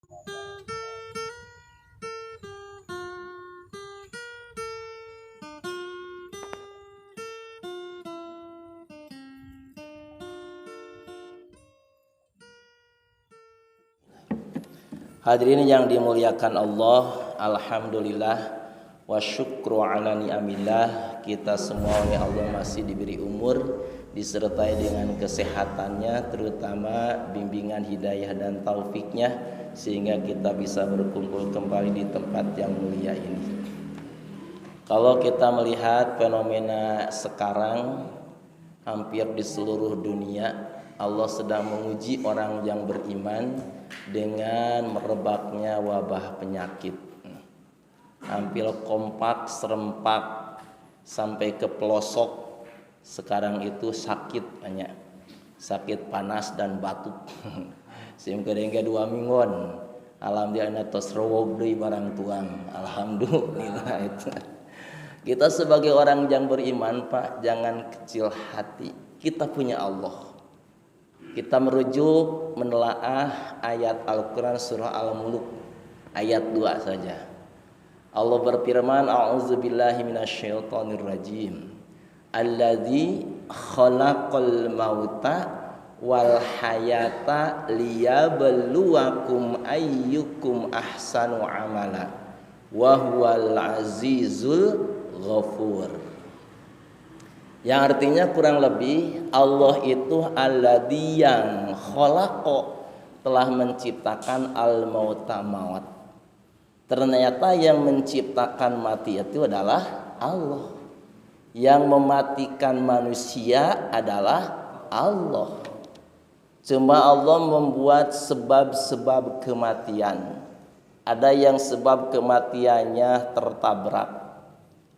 Hadirin yang dimuliakan Allah, alhamdulillah wa syukru ala ni'amillah. Kita semua oleh Allah masih diberi umur, disertai dengan kesehatannya, terutama bimbingan hidayah dan taufiknya, sehingga kita bisa berkumpul kembali di tempat yang mulia ini. Kalau kita melihat fenomena sekarang hampir di seluruh dunia, Allah sedang menguji orang yang beriman dengan merebaknya wabah penyakit. Hampir kompak, serempak, sampai ke pelosok. Sekarang itu sakit banyak, sakit panas dan batuk. Sehingga dua mingguan, alhamdulillah tos rewog deui barang tuang. Alhamdulillah itu. Kita sebagai orang yang beriman, Pak, jangan kecil hati. Kita punya Allah. Kita merujuk menelaah ayat Al-Quran surah Al-Mulk ayat 2 saja. Allah berfirman, a'udzubillahi minasyaitonirrajim. Alladzi khalaqal mauta wal hayata liyabluwakum ayyukum ahsanu amala wa huwal azizul ghafur. Yang artinya kurang lebih Allah itu alladzi yang khalaqa, telah menciptakan al-mauta maut. Ternyata yang menciptakan mati itu adalah Allah. Yang mematikan manusia adalah Allah. Cuma Allah membuat sebab-sebab kematian. Ada yang sebab kematiannya tertabrak.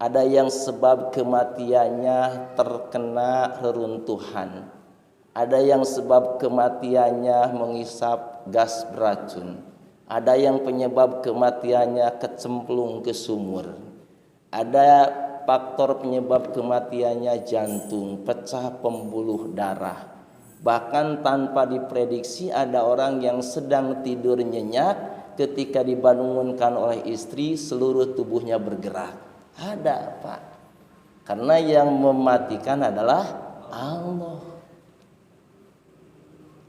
Ada yang sebab kematiannya terkena reruntuhan. Ada yang sebab kematiannya menghisap gas beracun. Ada yang penyebab kematiannya kecemplung ke sumur. Ada faktor penyebab kematiannya jantung, pecah pembuluh darah. Bahkan tanpa diprediksi ada orang yang sedang tidur nyenyak, ketika dibangunkan oleh istri seluruh tubuhnya bergerak. Ada, Pak. Karena yang mematikan adalah Allah.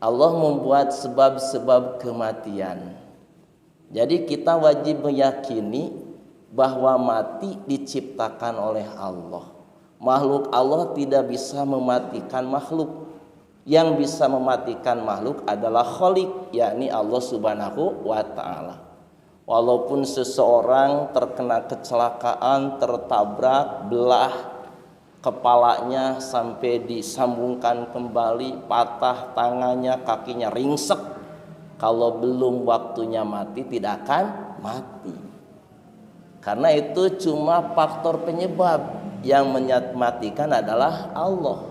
Allah membuat sebab-sebab kematian. Jadi kita wajib meyakini bahwa mati diciptakan oleh Allah. Makhluk Allah tidak bisa mematikan makhluk. Yang bisa mematikan makhluk adalah Khaliq, yakni Allah Subhanahu wa ta'ala. Walaupun seseorang terkena kecelakaan, tertabrak, belah kepalanya sampai disambungkan kembali, patah tangannya, kakinya ringsek, kalau belum waktunya mati tidak akan mati. Karena itu cuma faktor penyebab, yang mematikan adalah Allah.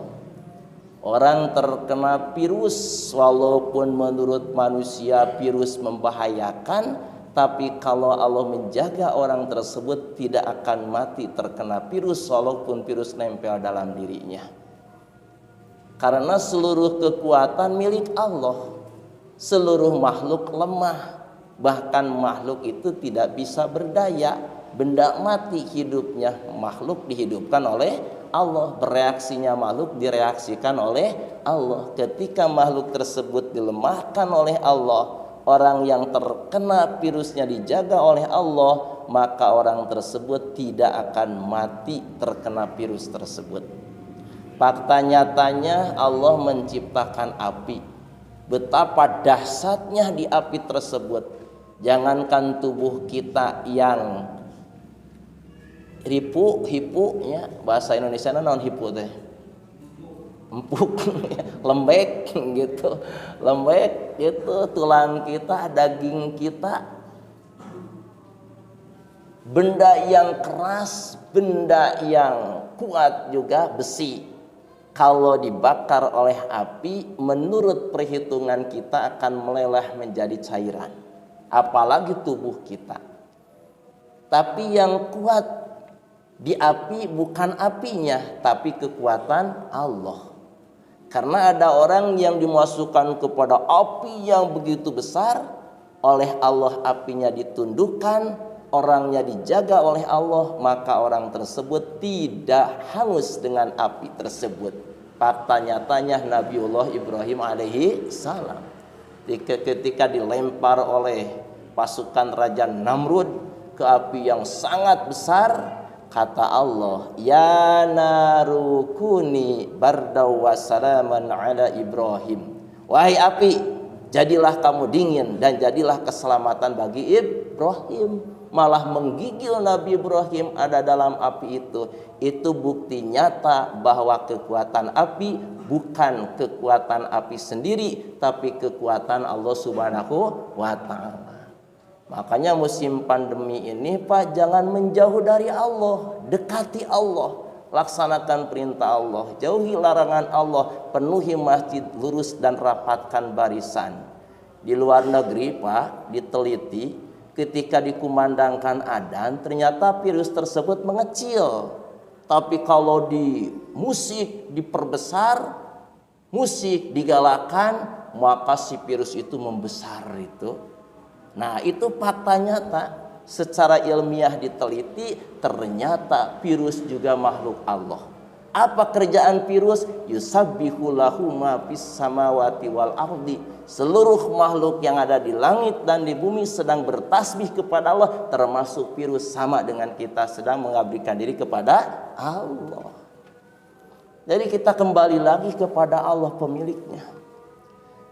Orang terkena virus, walaupun menurut manusia virus membahayakan, tapi kalau Allah menjaga orang tersebut tidak akan mati terkena virus walaupun virus nempel dalam dirinya. Karena seluruh kekuatan milik Allah. Seluruh makhluk lemah. Bahkan makhluk itu tidak bisa berdaya. Benda mati hidupnya, makhluk dihidupkan oleh Allah. Bereaksinya makhluk direaksikan oleh Allah. Ketika makhluk tersebut dilemahkan oleh Allah, orang yang terkena virusnya dijaga oleh Allah, maka orang tersebut tidak akan mati terkena virus tersebut. Fakta nyatanya Allah menciptakan api. Betapa dahsyatnya di api tersebut. Jangankan tubuh kita yang hipu ya, bahasa Indonesia naon hipu teh? Empuk, lembek gitu, lembek itu tulang kita, daging kita, benda yang keras, benda yang kuat juga besi. Kalau dibakar oleh api, menurut perhitungan kita akan meleleh menjadi cairan, apalagi tubuh kita. Tapi yang kuat di api bukan apinya, tapi kekuatan Allah. Karena ada orang yang dimasukkan kepada api yang begitu besar, oleh Allah apinya ditundukkan, orangnya dijaga oleh Allah, maka orang tersebut tidak hangus dengan api tersebut. Fakta nyatanya Nabiullah Ibrahim alaihi salam ketika dilempar oleh pasukan Raja Namrud ke api yang sangat besar, kata Allah, ya narukuni bardaw wa salaman ala Ibrahim. Wahai api, jadilah kamu dingin dan jadilah keselamatan bagi Ibrahim. Malah menggigil Nabi Ibrahim ada dalam api itu. Itu bukti nyata bahwa kekuatan api bukan kekuatan api sendiri, tapi kekuatan Allah Subhanahu wa ta'ala. Makanya musim pandemi ini Pak, jangan menjauh dari Allah, dekati Allah, laksanakan perintah Allah, jauhi larangan Allah, penuhi masjid, lurus dan rapatkan barisan. Di luar negeri Pak, diteliti, ketika dikumandangkan adzan ternyata virus tersebut mengecil. Tapi kalau di musik diperbesar, musik digalakan, maka si virus itu membesar itu. Nah, itu fakta nyata. Secara ilmiah diteliti, ternyata virus juga makhluk Allah. Apa kerjaan virus? Yusabbihu lahu ma fis samawati wal ardi. Seluruh makhluk yang ada di langit dan di bumi sedang bertasbih kepada Allah, termasuk virus, sama dengan kita sedang mengabdikan diri kepada Allah. Jadi kita kembali lagi kepada Allah pemiliknya.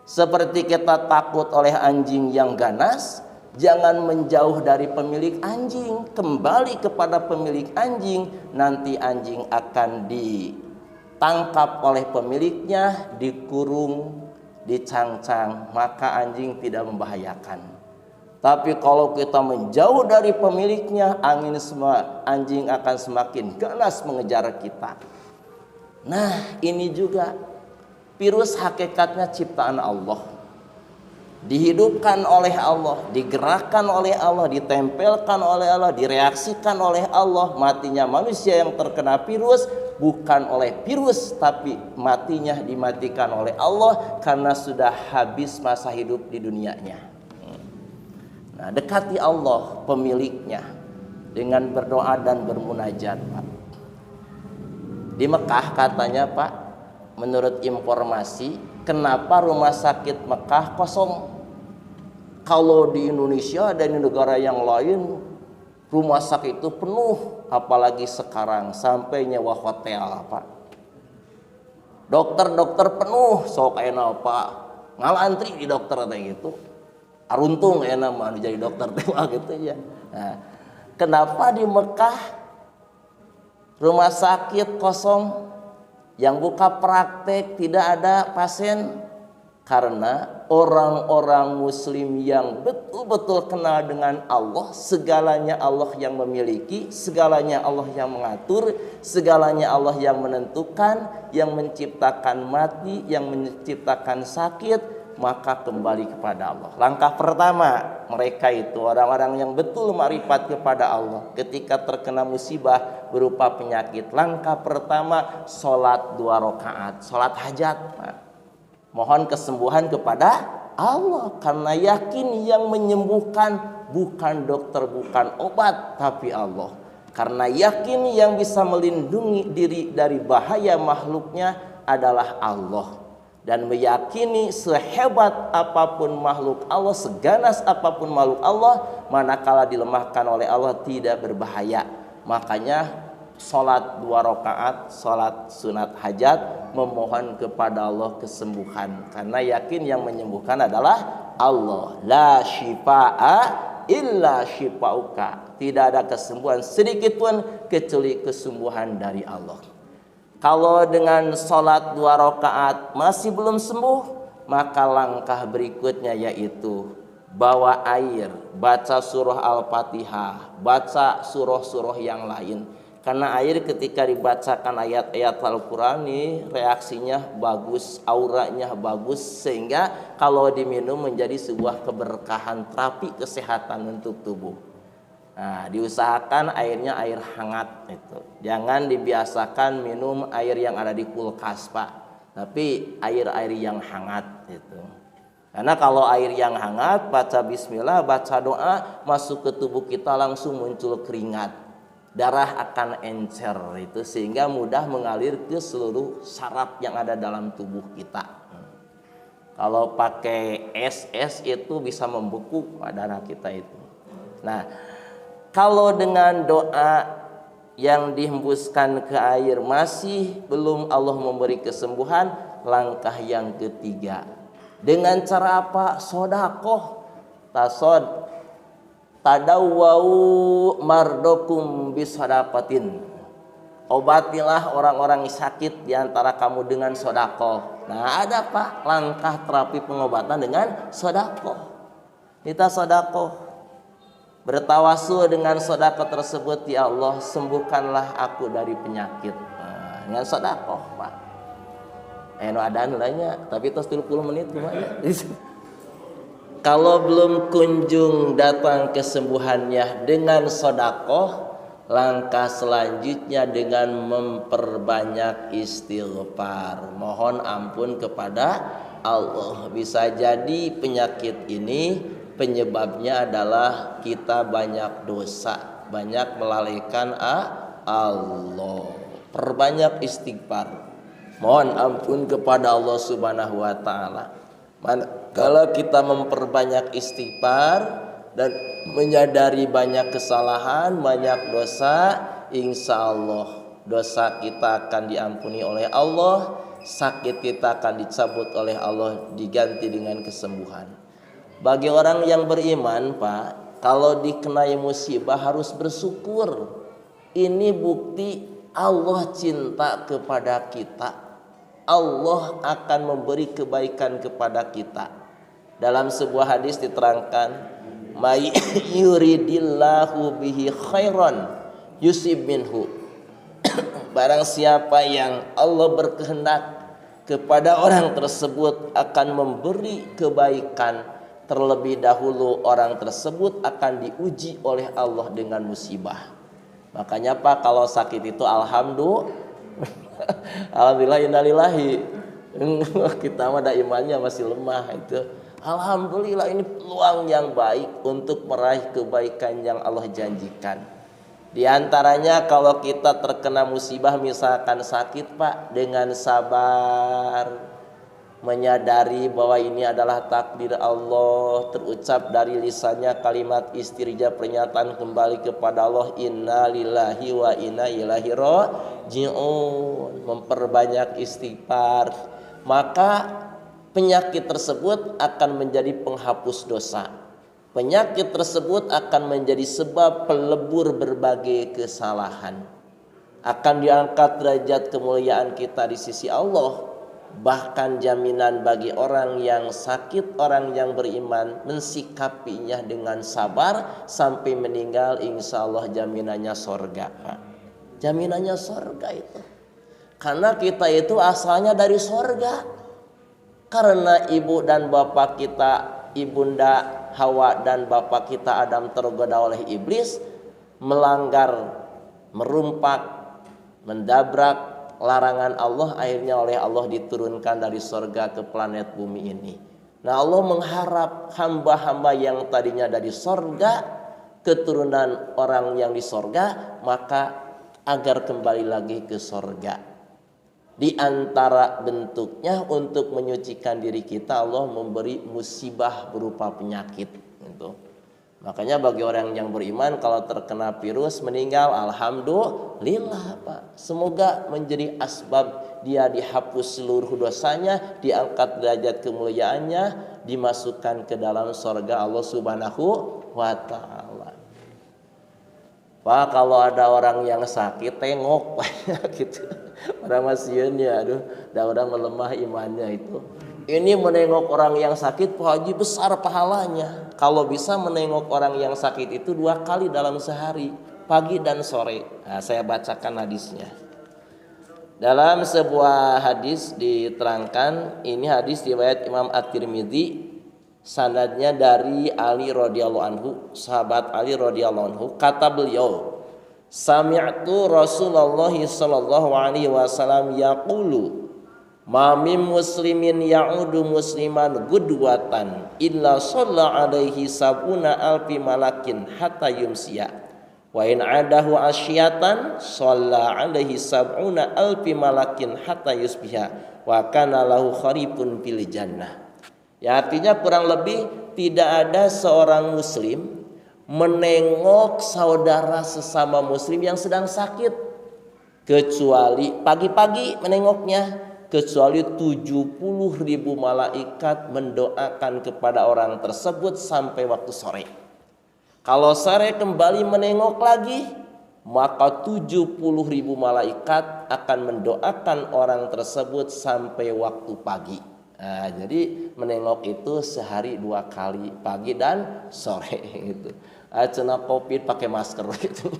Seperti kita takut oleh anjing yang ganas, jangan menjauh dari pemilik anjing, kembali kepada pemilik anjing. Nanti anjing akan ditangkap oleh pemiliknya, dikurung, dicangcang, maka anjing tidak membahayakan. Tapi kalau kita menjauh dari pemiliknya, anjing akan semakin ganas mengejar kita. Nah, ini juga virus hakikatnya ciptaan Allah, dihidupkan oleh Allah, digerakkan oleh Allah, ditempelkan oleh Allah, direaksikan oleh Allah. Matinya manusia yang terkena virus bukan oleh virus, tapi matinya dimatikan oleh Allah karena sudah habis masa hidup di dunianya. Nah, dekati Allah pemiliknya dengan berdoa dan bermunajat Pak. Di Mekah katanya Pak, menurut informasi, kenapa rumah sakit Mekah kosong? Kalau di Indonesia dan di negara yang lain rumah sakit itu penuh, apalagi sekarang sampai nyewa hotel Pak. Dokter-dokter penuh, sok enak Pak, ngalantri di dokter kayak gitu. Aruntung enak mah jadi dokter tua gitu ya. Nah, kenapa di Mekah rumah sakit kosong, yang buka praktek tidak ada pasien? Karena orang-orang muslim yang betul-betul kenal dengan Allah, segalanya Allah yang memiliki, segalanya Allah yang mengatur, segalanya Allah yang menentukan, yang menciptakan mati, yang menciptakan sakit, maka kembali kepada Allah. Langkah pertama mereka itu orang-orang yang betul ma'rifat kepada Allah, ketika terkena musibah berupa penyakit, langkah pertama sholat 2 rakaat, sholat hajat, mohon kesembuhan kepada Allah, karena yakin yang menyembuhkan bukan dokter, bukan obat, tapi Allah. Karena yakin yang bisa melindungi diri dari bahaya makhluknya adalah Allah, dan meyakini sehebat apapun makhluk Allah, seganas apapun makhluk Allah, manakala dilemahkan oleh Allah tidak berbahaya. Makanya sholat 2 rakaat, sholat sunat hajat, memohon kepada Allah kesembuhan, karena yakin yang menyembuhkan adalah Allah. La syifaa illa syifauka, tidak ada kesembuhan sedikit pun kecuali kesembuhan dari Allah. Kalau dengan sholat 2 rakaat masih belum sembuh, maka langkah berikutnya yaitu bawa air, baca surah Al-Fatihah, baca surah-surah yang lain. Karena air ketika dibacakan ayat-ayat Al-Quran ini reaksinya bagus, auranya bagus, sehingga kalau diminum menjadi sebuah keberkahan, terapi kesehatan untuk tubuh. Nah, diusahakan airnya air hangat itu. Jangan dibiasakan minum air yang ada di kulkas Pak, tapi air-air yang hangat itu. Karena kalau air yang hangat, baca bismillah, baca doa, masuk ke tubuh kita langsung muncul keringat. Darah akan encer itu sehingga mudah mengalir ke seluruh saraf yang ada dalam tubuh kita. Kalau pakai es itu bisa membeku darah kita itu. Nah, kalau dengan doa yang dihembuskan ke air masih belum Allah memberi kesembuhan, langkah yang ketiga. Dengan cara apa? Sodakoh. Tadawwau mardokum bisodakotin. Obatilah orang-orang sakit diantara kamu dengan sodakoh. Nah, ada Pak langkah terapi pengobatan dengan sodakoh. Kita sodakoh, bertawasul dengan sodakoh tersebut, ya Allah sembuhkanlah aku dari penyakit. Nah, dengan sodakoh Pak. Ada nilainya, tapi itu 30 menit gimana? Kalau belum kunjung datang kesembuhannya dengan sodakoh, langkah selanjutnya dengan memperbanyak istighfar, mohon ampun kepada Allah. Bisa jadi penyakit ini penyebabnya adalah kita banyak dosa, banyak melalaikan Allah. Perbanyak istighfar, mohon ampun kepada Allah Subhanahu wa taala. Kalau kita memperbanyak istighfar dan menyadari banyak kesalahan, banyak dosa, insya Allah dosa kita akan diampuni oleh Allah, sakit kita akan dicabut oleh Allah, diganti dengan kesembuhan. Bagi orang yang beriman Pak, kalau dikenai musibah harus bersyukur. Ini bukti Allah cinta kepada kita. Allah akan memberi kebaikan kepada kita. Dalam sebuah hadis diterangkan, may yuridillahu bihi khairan yusib minhu. Barang siapa yang Allah berkehendak kepada orang tersebut akan memberi kebaikan, terlebih dahulu orang tersebut akan diuji oleh Allah dengan musibah. Makanya Pak, kalau sakit itu alhamdulillah innalillahi. Kita mah imannya masih lemah itu. Alhamdulillah, ini peluang yang baik untuk meraih kebaikan yang Allah janjikan. Di antaranya kalau kita terkena musibah misalkan sakit Pak, dengan sabar, menyadari bahwa ini adalah takdir Allah, terucap dari lisannya kalimat istirja, pernyataan kembali kepada Allah, inna lillahi wa inna ilaihi raji'un, memperbanyak istighfar, maka penyakit tersebut akan menjadi penghapus dosa. Penyakit tersebut akan menjadi sebab pelebur berbagai kesalahan. Akan diangkat derajat kemuliaan kita di sisi Allah. Bahkan jaminan bagi orang yang sakit, orang yang beriman mensikapinya dengan sabar sampai meninggal, insya Allah jaminannya sorga. Jaminannya sorga itu. Karena kita itu asalnya dari sorga. Karena ibu dan bapak kita, ibunda Hawa dan bapak kita Adam tergoda oleh iblis, melanggar, merumpak, mendabrak larangan Allah, akhirnya oleh Allah diturunkan dari sorga ke planet bumi ini. Nah, Allah mengharap hamba-hamba yang tadinya dari sorga, keturunan orang yang di sorga, maka agar kembali lagi ke sorga. Di antara bentuknya untuk menyucikan diri kita, Allah memberi musibah berupa penyakit gitu. Makanya bagi orang yang beriman kalau terkena virus meninggal, alhamdulillah Pak. Semoga menjadi asbab dia dihapus seluruh dosanya, diangkat derajat kemuliaannya, dimasukkan ke dalam surga Allah Subhanahu wa taala. Pak, kalau ada orang yang sakit tengok gitu. Orang masiannya, dah orang melemah imannya itu. Ini menengok orang yang sakit, Pak Haji, besar pahalanya. Kalau bisa menengok orang yang sakit itu 2 kali dalam sehari, pagi dan sore. Nah, saya bacakan hadisnya. Dalam sebuah hadis diterangkan, ini hadis riwayat Imam At-Tirmidzi, sanadnya dari Ali radhiyallahu anhu, sahabat Ali radhiyallahu anhu, kata beliau, sami'tu Rasulullah sallallahu alaihi wasallam yaqulu Ma min muslimin ya'udu musliman gudwatan illa shalla alaihi sabuna alfi malakin hatta yumsiya wa in adahu asyatan shalla alaihi sabuna alfi malakin hatta yusbiha wa kana lahu kharifun fil jannah. Ya, artinya kurang lebih tidak ada seorang muslim menengok saudara sesama muslim yang sedang sakit kecuali pagi-pagi menengoknya, kecuali 70.000 malaikat mendoakan kepada orang tersebut sampai waktu sore. Kalau sore kembali menengok lagi, maka 70.000 malaikat akan mendoakan orang tersebut sampai waktu pagi. Nah, jadi menengok itu sehari 2 kali, pagi dan sore gitu. Cenah Covid pakai masker gitu.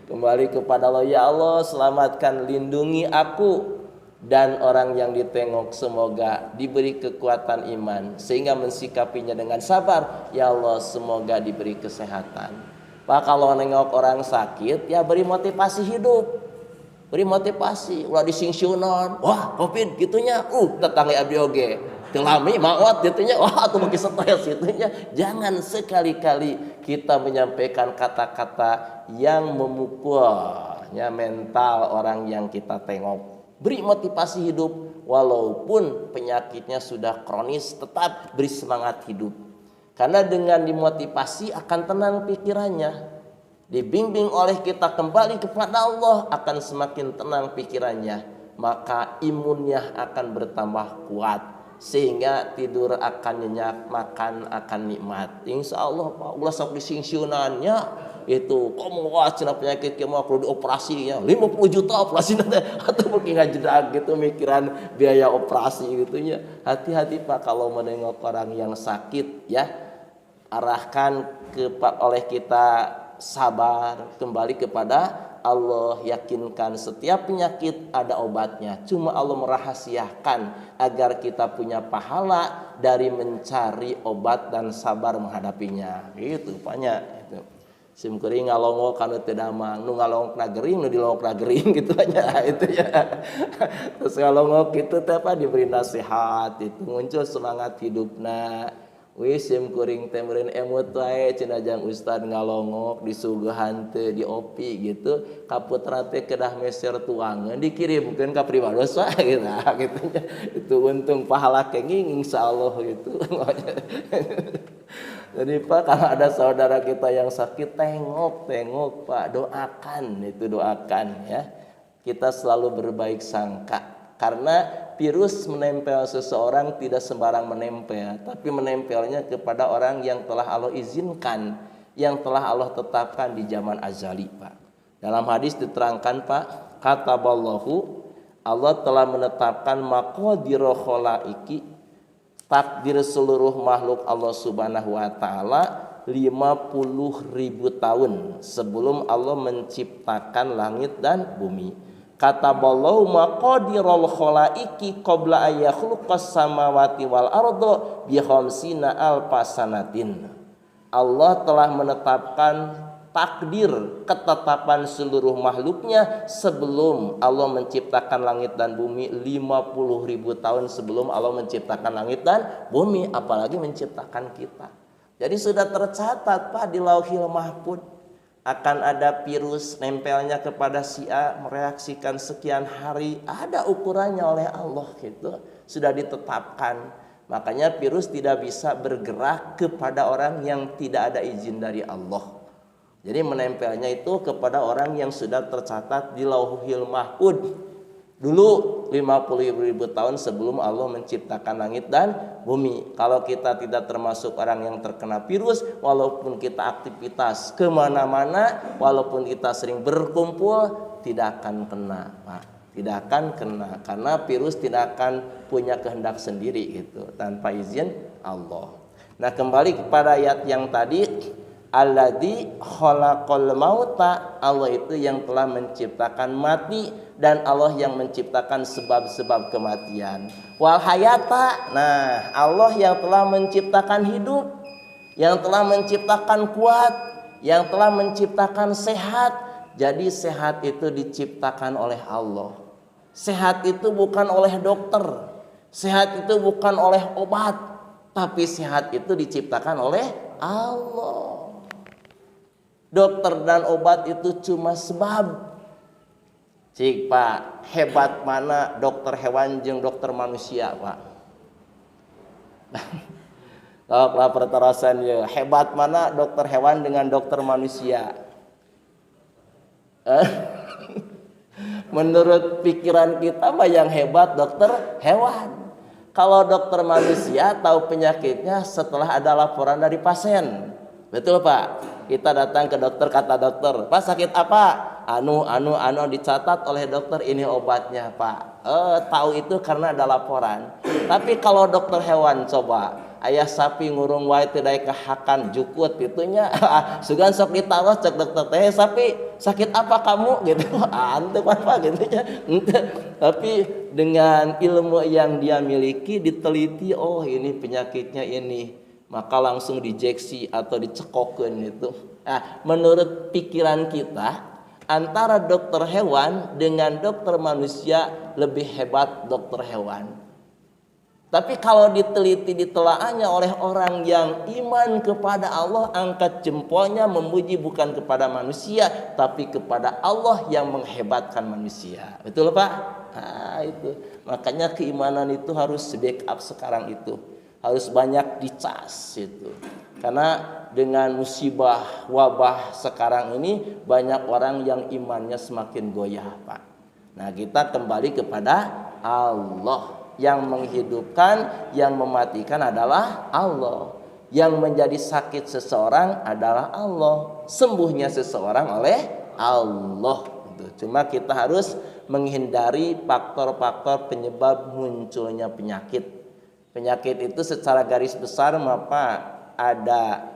Kembali kepada Allah, ya Allah selamatkan, lindungi aku dan orang yang ditengok, semoga diberi kekuatan iman sehingga mensikapinya dengan sabar. Ya Allah semoga diberi kesehatan. Pak, kalau nengok orang sakit ya beri motivasi hidup. Beri motivasi, ulah disingsiunan, wah Covid gitunya, tetangga abdi oge telami maot gitunya, wah atuh bagi stres gitunya. Jangan sekali-kali kita menyampaikan kata-kata yang memukulnya mental orang yang kita tengok. Beri motivasi hidup, walaupun penyakitnya sudah kronis, tetap beri semangat hidup. Karena dengan dimotivasi akan tenang pikirannya. Dibimbing oleh kita kembali kepada Allah, akan semakin tenang pikirannya, maka imunnya akan bertambah kuat sehingga tidur akan nyenyak, makan akan nikmat. Insya Allah Pak, ulah sok disingsiunannya itu kamu wah cenah penyakit kieu mah perlu dioperasi ya 50 juta operasi nanti atau mungkin ngajedag gitu mikiran biaya operasi gitunya. Hati-hati Pak kalau menengok orang yang sakit ya, arahkan oleh kita sabar, kembali kepada Allah, yakinkan setiap penyakit ada obatnya. Cuma Allah merahasiakan agar kita punya pahala dari mencari obat dan sabar menghadapinya. Gitu banyak itu. Sim kuring ngalongok kanu teu damang, nu ngalongok na gering, nu dilongok na gering gitu aja itu ya. Terus ngalongok itu teh apa diberi nasihat, itu muncul semangat hidupna. Wis sim kuring teh meureun emut wae cenah jang ustad ngalongok disuguhan teh diopi gitu, ka putra teh kedah meser tuangeun dikirimkeun ka pribados wae gitu nya. Itu untung pahala kenging insyaallah gitu. Jadi Pak, kalau ada saudara kita yang sakit, tengok Pak, doakan, itu doakan ya. Kita selalu berbaik sangka, karena virus menempel seseorang tidak sembarang menempel, tapi menempelnya kepada orang yang telah Allah izinkan, yang telah Allah tetapkan di zaman azali Pak. Dalam hadis diterangkan Pak, kataballahu, Allah telah menetapkan maqadirul khalaiki, takdir seluruh makhluk Allah Subhanahu wa taala 50.000 tahun sebelum Allah menciptakan langit dan bumi. Kataballahu maqadirul khalaiki qabla ay yakhluqas samawati wal arda bi khamsina alfasanatin. Allah telah menetapkan takdir, ketetapan seluruh makhluknya sebelum Allah menciptakan langit dan bumi. 50.000 tahun sebelum Allah menciptakan langit dan bumi, apalagi menciptakan kita. Jadi sudah tercatat Pak di Lauhil Mahfuz akan ada virus nempelnya kepada si A, mereaksikan sekian hari, ada ukurannya oleh Allah gitu, sudah ditetapkan. Makanya virus tidak bisa bergerak kepada orang yang tidak ada izin dari Allah. Jadi menempelnya itu kepada orang yang sudah tercatat di Lauhil Mahfuz dulu 50.000 tahun sebelum Allah menciptakan langit dan bumi. Kalau kita tidak termasuk orang yang terkena virus, walaupun kita aktivitas kemana-mana, walaupun kita sering berkumpul, tidak akan kena Pak. Tidak akan kena, karena virus tidak akan punya kehendak sendiri gitu, tanpa izin Allah. Nah kembali kepada ayat yang tadi, alladzi khalaqal mauta, Allah itu yang telah menciptakan mati, dan Allah yang menciptakan sebab-sebab kematian. Wal hayata, nah Allah yang telah menciptakan hidup, yang telah menciptakan kuat, yang telah menciptakan sehat. Jadi sehat itu diciptakan oleh Allah. Sehat itu bukan oleh dokter, sehat itu bukan oleh obat, tapi sehat itu diciptakan oleh Allah. Dokter dan obat itu cuma sebab. Cik Pak, hebat mana dokter hewan jeung dokter manusia Pak? Kalau pertarasan ya, hebat mana dokter hewan dengan dokter manusia? Menurut pikiran kita mah yang hebat dokter hewan. Kalau dokter manusia tahu penyakitnya setelah ada laporan dari pasien. Betul Pak? Kita datang ke dokter, kata dokter, Pak sakit apa? Anu dicatat oleh dokter, ini obatnya Pak. Tahu itu karena ada laporan. Tapi kalau dokter hewan coba, ayah sapi ngurung wae teu daek kahakan jukut itunya, sugan sok ditaros cek dokter teh, sapi sakit apa kamu gitu. Henteu apa gitu nya. Tapi dengan ilmu yang dia miliki diteliti, oh ini penyakitnya ini, maka langsung diinjeksi atau dicekokeun itu. Nah, menurut pikiran kita, antara dokter hewan dengan dokter manusia lebih hebat dokter hewan. Tapi kalau diteliti ditelaahnya oleh orang yang iman kepada Allah, angkat jempolnya memuji bukan kepada manusia, tapi kepada Allah yang menghebatkan manusia. Betul Pak? Nah, itu. Makanya keimanan itu harus backup sekarang itu. Harus banyak dicas itu. Karena dengan musibah wabah sekarang ini banyak orang yang imannya semakin goyah Pak. Nah kita kembali kepada Allah. Yang menghidupkan, yang mematikan adalah Allah. Yang menjadi sakit seseorang adalah Allah. Sembuhnya seseorang oleh Allah. Cuma kita harus menghindari faktor-faktor penyebab munculnya penyakit. Penyakit itu secara garis besar Pak, ada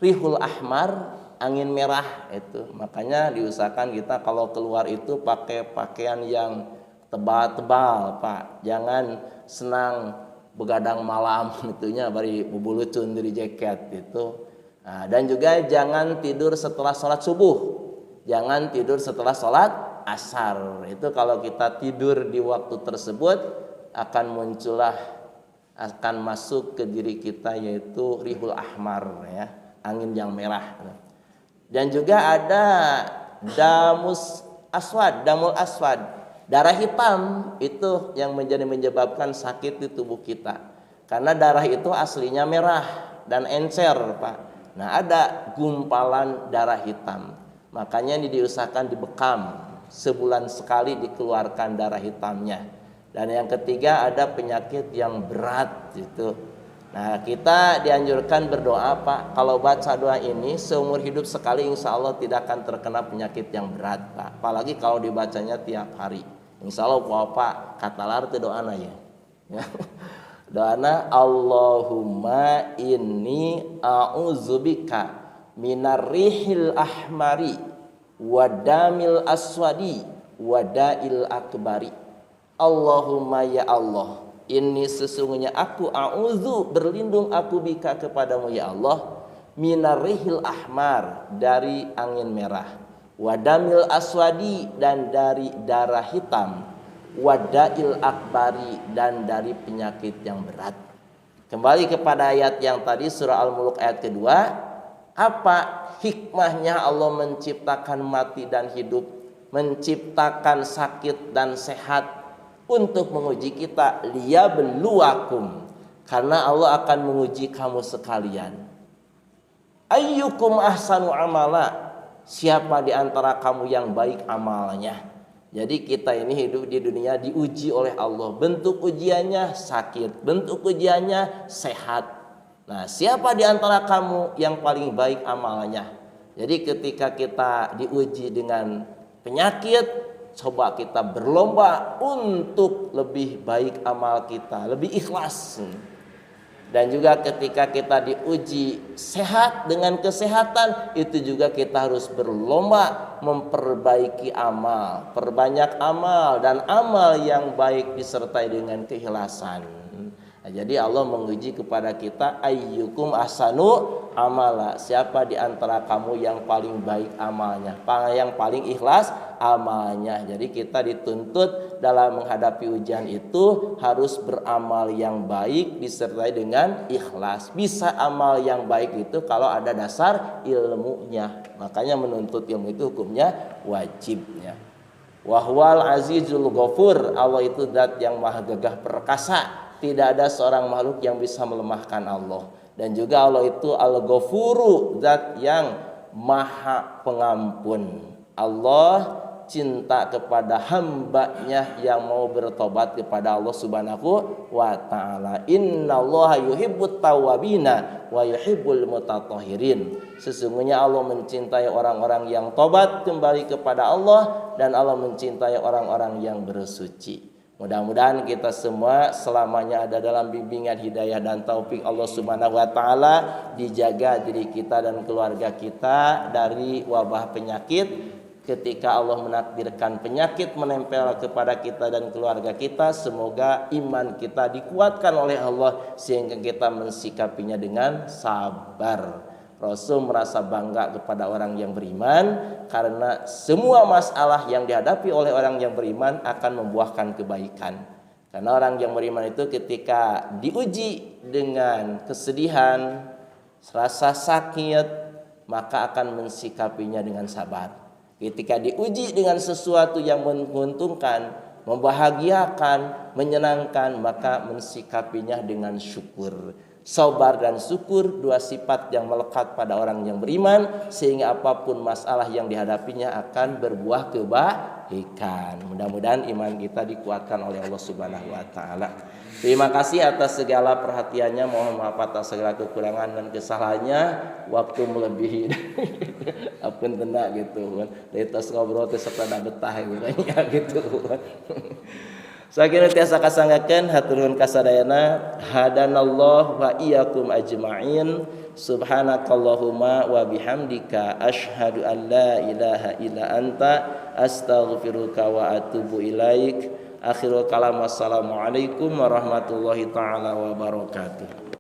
rihul ahmar, angin merah itu. Makanya diusahakan kita kalau keluar itu pakai pakaian yang tebal-tebal Pak. Jangan senang begadang malam itunya bari bubulucun dari jaket itu. Nah, dan juga jangan tidur setelah sholat subuh. Jangan tidur setelah sholat asar. Itu kalau kita tidur di waktu tersebut akan masuk ke diri kita yaitu rihul ahmar ya, angin yang merah. Dan juga ada damul aswad, darah hitam itu yang menyebabkan sakit di tubuh kita. Karena darah itu aslinya merah dan encer Pak. Nah ada gumpalan darah hitam. Makanya ini diusahakan dibekam, sebulan sekali dikeluarkan darah hitamnya. Dan yang ketiga ada penyakit yang berat gitu. Nah kita dianjurkan berdoa Pak. Kalau baca doa ini seumur hidup sekali insya Allah tidak akan terkena penyakit yang berat Pak. Apalagi kalau dibacanya tiap hari. Insya Allah Bapak katalar itu doana ya. Doana Allahumma inni a'udzubika minar rihil ahmari wadamil aswadi wadail akbari. Allahumma ya Allah, ini sesungguhnya aku a'udzu berlindung aku bika kepadamu ya Allah, minar rihil ahmar dari angin merah, wadamil aswadi dan dari darah hitam, wadail akbari dan dari penyakit yang berat. Kembali kepada ayat yang tadi surah Al-Mulk ayat kedua, apa hikmahnya Allah menciptakan mati dan hidup, menciptakan sakit dan sehat untuk menguji kita, liyabluwakum, karena Allah akan menguji kamu sekalian. Ayyukum ahsanu amala, siapa di antara kamu yang baik amalnya. Jadi kita ini hidup di dunia diuji oleh Allah. Bentuk ujiannya sakit, bentuk ujiannya sehat. Nah, siapa di antara kamu yang paling baik amalnya? Jadi ketika kita diuji dengan penyakit, coba kita berlomba untuk lebih baik amal kita, lebih ikhlas. Dan juga ketika kita diuji sehat dengan kesehatan, itu juga kita harus berlomba memperbaiki amal, perbanyak amal, dan amal yang baik disertai dengan keikhlasan. Nah, jadi Allah menguji kepada kita, ayyukum ahsanu amala, siapa di antara kamu yang paling baik amalnya, yang paling ikhlas amalnya. Jadi kita dituntut dalam menghadapi ujian itu harus beramal yang baik disertai dengan ikhlas. Bisa amal yang baik itu kalau ada dasar ilmunya. Makanya menuntut ilmu itu hukumnya wajibnya. Wahwal azizul ghafur, Allah itu zat yang maha gagah perkasa. Tidak ada seorang makhluk yang bisa melemahkan Allah. Dan juga Allah itu al-ghafuru, zat yang maha pengampun. Allah cinta kepada hambanya yang mau bertobat kepada Allah subhanahu wa ta'ala. Innallaha yuhibbut tawwabina wa yuhibbul mutatahhirin. Sesungguhnya Allah mencintai orang-orang yang tobat kembali kepada Allah, dan Allah mencintai orang-orang yang bersuci. Mudah-mudahan kita semua selamanya ada dalam bimbingan hidayah dan taufik Allah subhanahu wa ta'ala. Dijaga diri kita dan keluarga kita dari wabah penyakit. Ketika Allah menakdirkan penyakit menempel kepada kita dan keluarga kita, semoga iman kita dikuatkan oleh Allah sehingga kita mensikapinya dengan sabar. Rasul merasa bangga kepada orang yang beriman karena semua masalah yang dihadapi oleh orang yang beriman akan membuahkan kebaikan. Karena orang yang beriman itu ketika diuji dengan kesedihan, rasa sakit, maka akan mensikapinya dengan sabar. Ketika diuji dengan sesuatu yang menguntungkan, membahagiakan, menyenangkan, maka mensikapinya dengan syukur. Sabar dan syukur, dua sifat yang melekat pada orang yang beriman, sehingga apapun masalah yang dihadapinya akan berbuah kebaikan. Mudah-mudahan iman kita dikuatkan oleh Allah Subhanahu wa taala. Terima kasih atas segala perhatiannya. Mohon maaf atas segala kekurangan dan kesalahannya. Waktu melebihi apun tendak gitu. Dari tas ngobrol teh satada betah gitu. Saking tiasa kasanggakeun hatur nuhun kasadayana. Hadanallah wa iyyakum ajma'in. Subhanakallahumma wa bihamdika asyhadu an la ilaha illa anta astaghfiruka wa atubu ilaik. Akhirul kalam, wassalamualaikum warahmatullahi taala wabarakatuh.